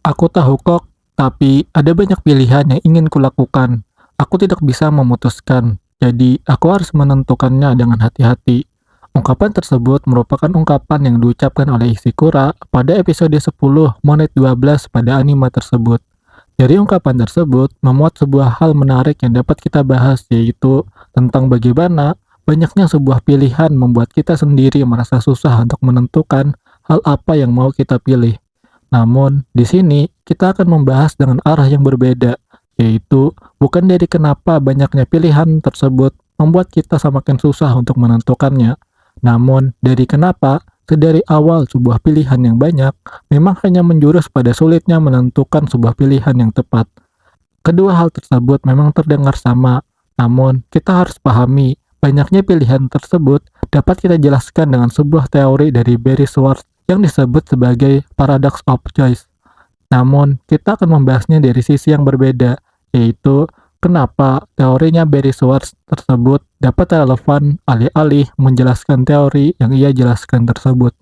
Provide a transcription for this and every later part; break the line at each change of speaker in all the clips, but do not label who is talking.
Aku tahu kok, tapi ada banyak pilihan yang ingin kulakukan. Aku tidak bisa memutuskan, jadi aku harus menentukannya dengan hati-hati. Ungkapan tersebut merupakan ungkapan yang diucapkan oleh Ishikura pada episode 10 menit 12 pada anime tersebut. Dari ungkapan tersebut memuat sebuah hal menarik yang dapat kita bahas, yaitu tentang bagaimana banyaknya sebuah pilihan membuat kita sendiri merasa susah untuk menentukan hal apa yang mau kita pilih. Namun, di sini kita akan membahas dengan arah yang berbeda, yaitu bukan dari kenapa banyaknya pilihan tersebut membuat kita semakin susah untuk menentukannya, namun dari kenapa sedari awal sebuah pilihan yang banyak memang hanya menjurus pada sulitnya menentukan sebuah pilihan yang tepat. Kedua hal tersebut memang terdengar sama, namun kita harus pahami banyaknya pilihan tersebut dapat kita jelaskan dengan sebuah teori dari Barry Schwartz yang disebut sebagai paradox of choice. Namun, kita akan membahasnya dari sisi yang berbeda, yaitu kenapa teorinya Barry Schwartz tersebut dapat relevan alih-alih menjelaskan teori yang ia jelaskan tersebut.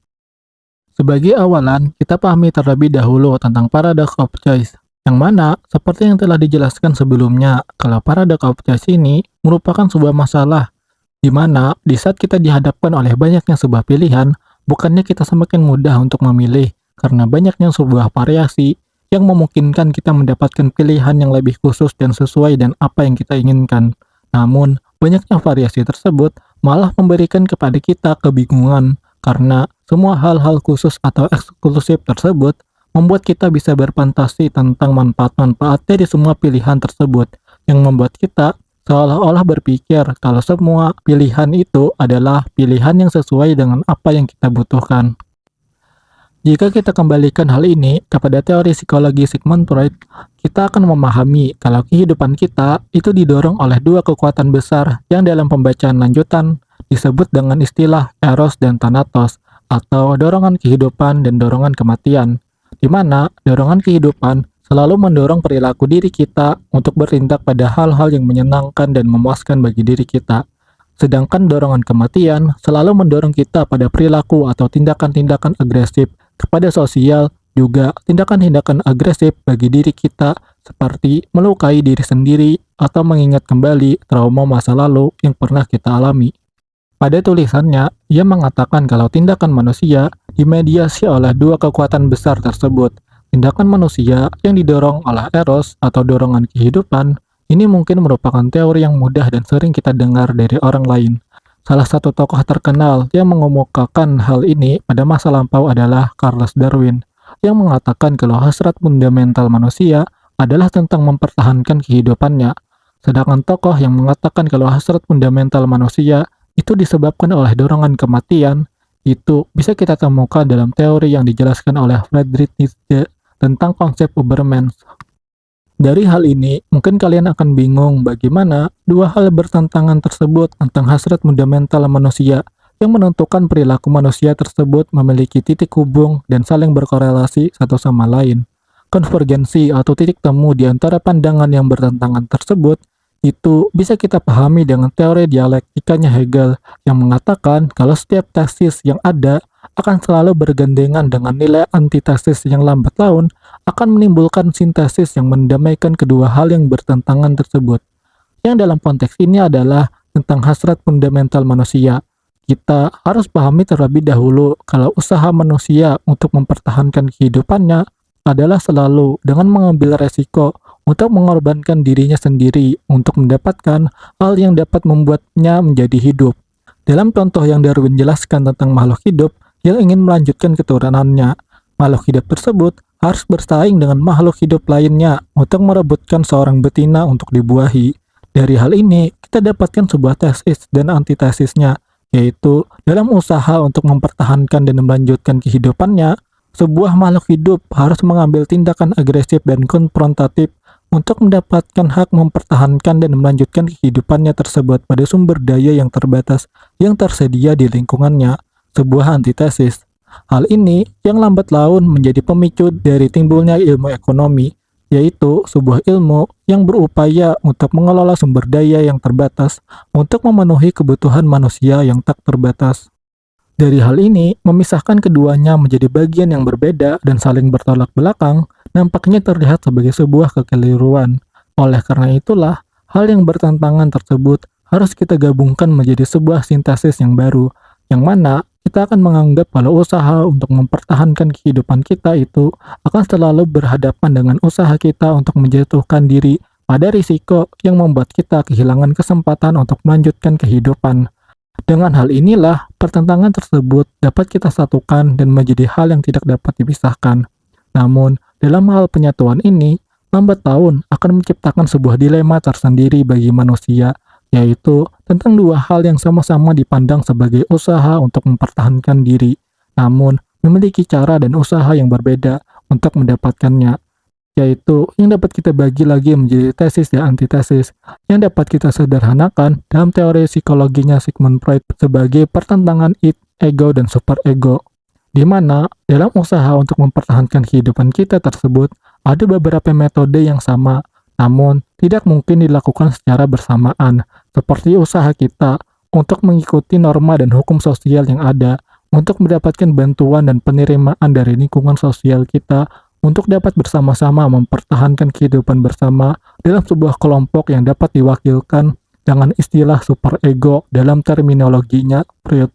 Sebagai awalan, kita pahami terlebih dahulu tentang paradox of choice, yang mana seperti yang telah dijelaskan sebelumnya, kalau paradox of choice ini merupakan sebuah masalah, di mana di saat kita dihadapkan oleh banyaknya sebuah pilihan, bukannya kita semakin mudah untuk memilih, karena banyaknya sebuah variasi yang memungkinkan kita mendapatkan pilihan yang lebih khusus dan sesuai dengan apa yang kita inginkan. Namun, banyaknya variasi tersebut malah memberikan kepada kita kebingungan, karena semua hal-hal khusus atau eksklusif tersebut membuat kita bisa berfantasi tentang manfaat-manfaat dari semua pilihan tersebut, yang membuat kita seolah-olah berpikir kalau semua pilihan itu adalah pilihan yang sesuai dengan apa yang kita butuhkan. Jika kita kembalikan hal ini kepada teori psikologi Sigmund Freud, kita akan memahami kalau kehidupan kita itu didorong oleh dua kekuatan besar yang dalam pembacaan lanjutan disebut dengan istilah Eros dan Thanatos, atau dorongan kehidupan dan dorongan kematian, di mana dorongan kehidupan selalu mendorong perilaku diri kita untuk bertindak pada hal-hal yang menyenangkan dan memuaskan bagi diri kita. Sedangkan dorongan kematian selalu mendorong kita pada perilaku atau tindakan-tindakan agresif kepada sosial, juga tindakan-tindakan agresif bagi diri kita seperti melukai diri sendiri atau mengingat kembali trauma masa lalu yang pernah kita alami. Pada tulisannya, ia mengatakan kalau tindakan manusia dimediasi oleh dua kekuatan besar tersebut. Tindakan manusia yang didorong oleh eros atau dorongan kehidupan, ini mungkin merupakan teori yang mudah dan sering kita dengar dari orang lain. Salah satu tokoh terkenal yang mengemukakan hal ini pada masa lampau adalah Charles Darwin, yang mengatakan kalau hasrat fundamental manusia adalah tentang mempertahankan kehidupannya. Sedangkan tokoh yang mengatakan kalau hasrat fundamental manusia itu disebabkan oleh dorongan kematian, itu bisa kita temukan dalam teori yang dijelaskan oleh Friedrich Nietzsche tentang konsep Übermensch. Dari hal ini, mungkin kalian akan bingung bagaimana dua hal bertentangan tersebut tentang hasrat fundamental manusia yang menentukan perilaku manusia tersebut memiliki titik hubung dan saling berkorelasi satu sama lain. Konvergensi atau titik temu di antara pandangan yang bertentangan tersebut itu bisa kita pahami dengan teori dialektikanya Hegel yang mengatakan kalau setiap tesis yang ada akan selalu bergandengan dengan nilai antitesis yang lambat laun akan menimbulkan sintesis yang mendamaikan kedua hal yang bertentangan tersebut. Yang dalam konteks ini adalah tentang hasrat fundamental manusia. Kita harus pahami terlebih dahulu kalau usaha manusia untuk mempertahankan kehidupannya adalah selalu dengan mengambil resiko untuk mengorbankan dirinya sendiri untuk mendapatkan hal yang dapat membuatnya menjadi hidup. Dalam contoh yang Darwin jelaskan tentang makhluk hidup yang ingin melanjutkan keturunannya, makhluk hidup tersebut harus bersaing dengan makhluk hidup lainnya untuk merebutkan seorang betina untuk dibuahi. Dari hal ini, kita dapatkan sebuah tesis dan antitesisnya, yaitu dalam usaha untuk mempertahankan dan melanjutkan kehidupannya, sebuah makhluk hidup harus mengambil tindakan agresif dan konfrontatif untuk mendapatkan hak mempertahankan dan melanjutkan kehidupannya tersebut pada sumber daya yang terbatas yang tersedia di lingkungannya, sebuah antitesis. Hal ini yang lambat laun menjadi pemicu dari timbulnya ilmu ekonomi, yaitu sebuah ilmu yang berupaya untuk mengelola sumber daya yang terbatas untuk memenuhi kebutuhan manusia yang tak terbatas. Dari hal ini, memisahkan keduanya menjadi bagian yang berbeda dan saling bertolak belakang nampaknya terlihat sebagai sebuah kekeliruan. Oleh karena itulah, hal yang bertentangan tersebut harus kita gabungkan menjadi sebuah sintesis yang baru, yang mana kita akan menganggap kalau usaha untuk mempertahankan kehidupan kita itu akan selalu berhadapan dengan usaha kita untuk menjatuhkan diri pada risiko yang membuat kita kehilangan kesempatan untuk melanjutkan kehidupan. Dengan hal inilah, pertentangan tersebut dapat kita satukan dan menjadi hal yang tidak dapat dipisahkan. Namun, dalam hal penyatuan ini, lambat laun akan menciptakan sebuah dilema tersendiri bagi manusia, yaitu tentang dua hal yang sama-sama dipandang sebagai usaha untuk mempertahankan diri, namun memiliki cara dan usaha yang berbeda untuk mendapatkannya, yaitu yang dapat kita bagi lagi menjadi tesis dan antitesis, yang dapat kita sederhanakan dalam teori psikologinya Sigmund Freud sebagai pertentangan id, ego, dan superego, di mana dalam usaha untuk mempertahankan kehidupan kita tersebut ada beberapa metode yang sama, namun tidak mungkin dilakukan secara bersamaan, seperti usaha kita untuk mengikuti norma dan hukum sosial yang ada, untuk mendapatkan bantuan dan penerimaan dari lingkungan sosial kita, untuk dapat bersama-sama mempertahankan kehidupan bersama dalam sebuah kelompok yang dapat diwakilkan dengan istilah superego dalam terminologinya Freud.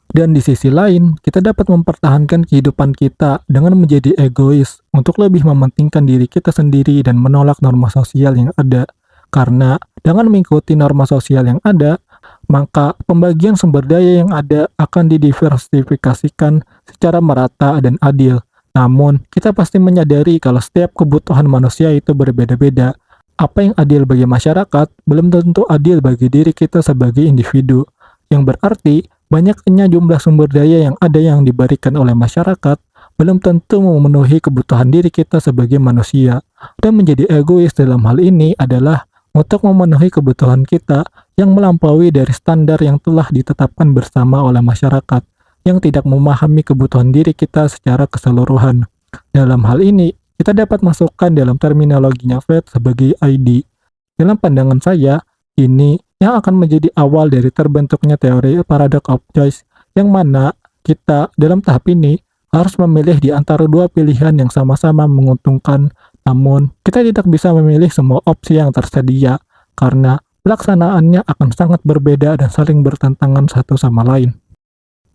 Dan di sisi lain, kita dapat mempertahankan kehidupan kita dengan menjadi egois untuk lebih mementingkan diri kita sendiri dan menolak norma sosial yang ada. Karena dengan mengikuti norma sosial yang ada, maka pembagian sumber daya yang ada akan didiversifikasikan secara merata dan adil. Namun, kita pasti menyadari kalau setiap kebutuhan manusia itu berbeda-beda. Apa yang adil bagi masyarakat belum tentu adil bagi diri kita sebagai individu. Yang berarti, banyaknya jumlah sumber daya yang ada yang diberikan oleh masyarakat belum tentu memenuhi kebutuhan diri kita sebagai manusia. Dan menjadi egois dalam hal ini adalah untuk memenuhi kebutuhan kita yang melampaui dari standar yang telah ditetapkan bersama oleh masyarakat, yang tidak memahami kebutuhan diri kita secara keseluruhan. Dalam hal ini, kita dapat masukkan dalam terminologinya Freud sebagai ID. Dalam pandangan saya, ini yang akan menjadi awal dari terbentuknya teori paradox of choice, yang mana kita dalam tahap ini harus memilih di antara dua pilihan yang sama-sama menguntungkan, namun kita tidak bisa memilih semua opsi yang tersedia, karena pelaksanaannya akan sangat berbeda dan saling bertentangan satu sama lain.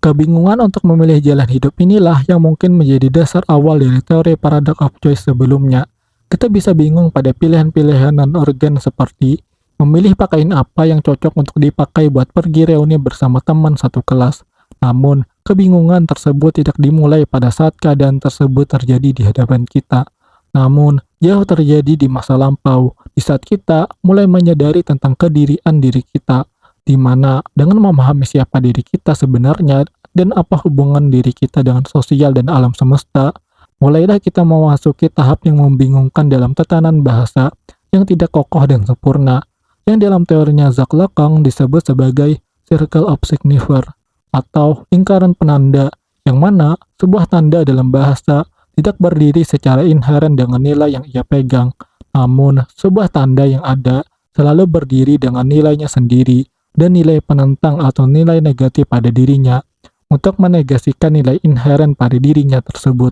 Kebingungan untuk memilih jalan hidup inilah yang mungkin menjadi dasar awal dari teori paradox of choice sebelumnya. Kita bisa bingung pada pilihan-pilihan non-organ seperti memilih pakaian apa yang cocok untuk dipakai buat pergi reuni bersama teman satu kelas. Namun, kebingungan tersebut tidak dimulai pada saat keadaan tersebut terjadi di hadapan kita. Namun, jauh terjadi di masa lampau, di saat kita mulai menyadari tentang kedirian diri kita, di mana dengan memahami siapa diri kita sebenarnya dan apa hubungan diri kita dengan sosial dan alam semesta, mulailah kita memasuki tahap yang membingungkan dalam tatanan bahasa yang tidak kokoh dan sempurna, yang dalam teorinya Jacques Lacan disebut sebagai circle of signifier atau lingkaran penanda, yang mana sebuah tanda dalam bahasa tidak berdiri secara inheren dengan nilai yang ia pegang, namun sebuah tanda yang ada selalu berdiri dengan nilainya sendiri dan nilai penentang atau nilai negatif pada dirinya untuk menegasikan nilai inheren pada dirinya tersebut.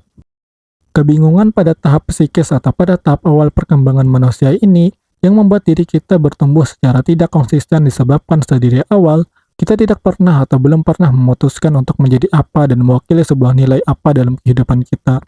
Kebingungan pada tahap psikis atau pada tahap awal perkembangan manusia ini yang membuat diri kita bertumbuh secara tidak konsisten disebabkan sedari awal kita tidak pernah atau belum pernah memutuskan untuk menjadi apa dan mewakili sebuah nilai apa dalam kehidupan kita.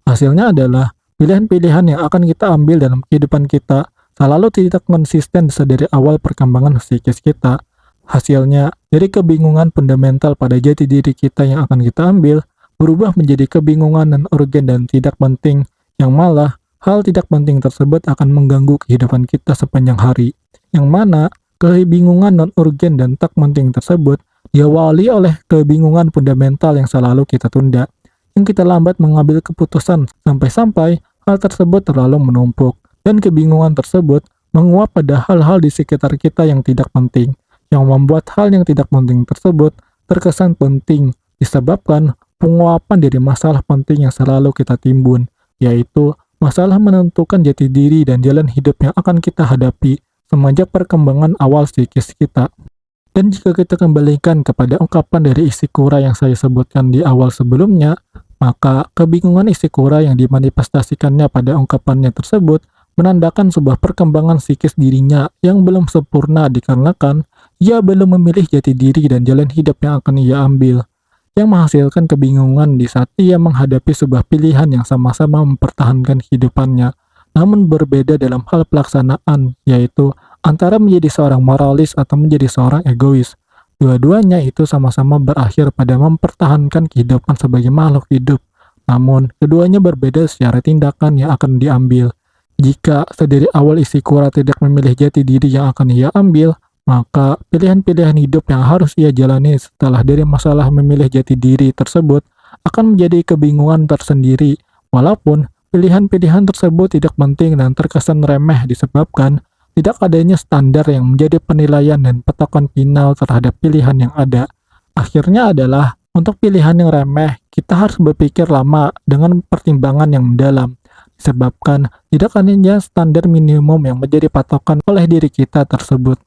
Hasilnya adalah pilihan-pilihan yang akan kita ambil dalam kehidupan kita selalu tidak konsisten sedari awal perkembangan psikis kita. Hasilnya, dari kebingungan fundamental pada jati diri kita yang akan kita ambil, berubah menjadi kebingungan non-urgen dan tidak penting, yang malah hal tidak penting tersebut akan mengganggu kehidupan kita sepanjang hari, yang mana kebingungan non-urgen dan tak penting tersebut diawali oleh kebingungan fundamental yang selalu kita tunda, yang kita lambat mengambil keputusan sampai-sampai hal tersebut terlalu menumpuk, dan kebingungan tersebut menguap pada hal-hal di sekitar kita yang tidak penting, yang membuat hal yang tidak penting tersebut terkesan penting disebabkan penguapan dari masalah penting yang selalu kita timbun, yaitu masalah menentukan jati diri dan jalan hidup yang akan kita hadapi semenjak perkembangan awal psikis kita. Dan jika kita kembalikan kepada ungkapan dari Ishikura yang saya sebutkan di awal sebelumnya, Maka kebingungan Ishikura yang dimanifestasikannya pada ungkapannya tersebut menandakan sebuah perkembangan psikis dirinya yang belum sempurna dikarenakan ia belum memilih jati diri dan jalan hidup yang akan ia ambil, yang menghasilkan kebingungan di saat ia menghadapi sebuah pilihan yang sama-sama mempertahankan kehidupannya, namun berbeda dalam hal pelaksanaan, yaitu antara menjadi seorang moralis atau menjadi seorang egois. Dua-duanya itu sama-sama berakhir pada mempertahankan kehidupan sebagai makhluk hidup, namun keduanya berbeda secara tindakan yang akan diambil. Jika sedari awal Ishikura tidak memilih jati diri yang akan ia ambil, maka pilihan-pilihan hidup yang harus ia jalani setelah dari masalah memilih jati diri tersebut akan menjadi kebingungan tersendiri, walaupun pilihan-pilihan tersebut tidak penting dan terkesan remeh disebabkan tidak adanya standar yang menjadi penilaian dan patokan final terhadap pilihan yang ada. Akhirnya adalah, untuk pilihan yang remeh, kita harus berpikir lama dengan pertimbangan yang mendalam, disebabkan tidak adanya standar minimum yang menjadi patokan oleh diri kita tersebut.